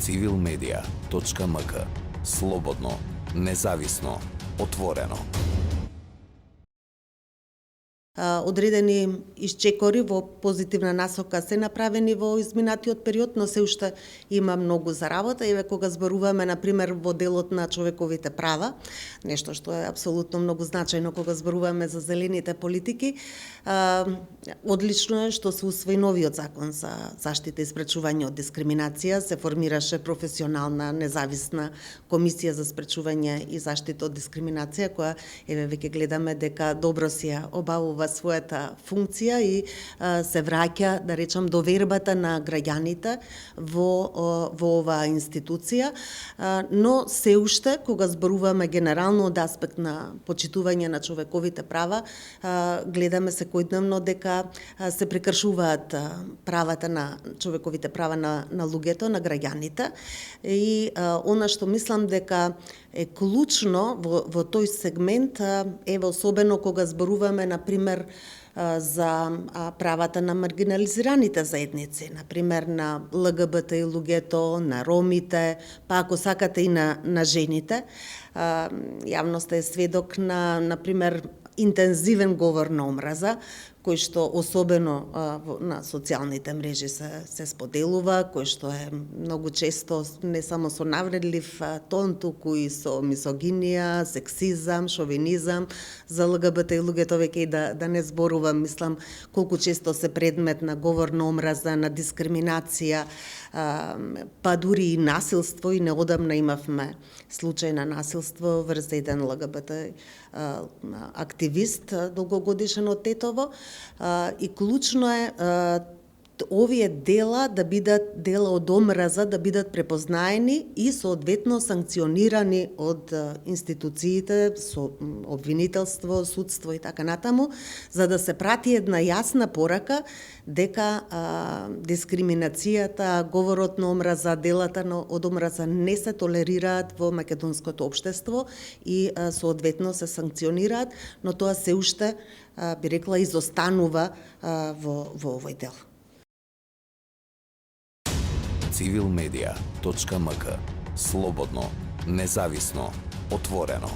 civilmedia.mk. Слободно, независно, отворено. Одредени исчекори во позитивна насока се направени во изминатиот период, но се уште има многу за работа. Еве кога зборуваме на пример во делот на човековите права, нешто што е апсолутно многу значајно кога зборуваме за зелените политики, одлично е што се усвои новиот закон за заштита и спречување од дискриминација, се формираше професионална независна комисија за спречување и заштита од дискриминација која еве веќе гледаме дека добро си ја обавува својата функција и се враќа, да речам, довербата на граѓаните во оваа институција, но се уште кога зборуваме генерално од аспект на почитување на човековите права, гледаме секојдневно дека се прекршуваат правата на човековите права на луѓето, на граѓаните, и она што мислам дека е клучно во тој сегмент, еве особено кога зборуваме на пример за правата на маргинализираните заедници, на пример на ЛГБТ и луѓето, на ромите, па ако сакате и на жените. Јавноста е сведок на пример интензивен говор на омраза, кој што особено на социјалните мрежи се споделува, кој што е многу често не само со навредлив тон, туку и со мисогинија, сексизам, шовинизам. За ЛГБТ и луѓето веќе и да не зборувам, мислам колку често се предмет на говор на омраза, на дискриминација, па дури и насилство, и неодамна имавме случај на насилство врз еден ЛГБТ активист, долгогодишен од Тетово, и клучно е овие дела да бидат дела од омраза, да бидат препознаени и соодветно санкционирани од институциите, со обвинителство, судство и така натаму, за да се прати една јасна порака дека дискриминацијата, говорот на омраза, делата од омраза не се толерираат во македонското општество и соодветно се санкционираат, но тоа се уште, би рекла, изостанува во овој дел. civilmedia.mk. Слободно, независно, отворено.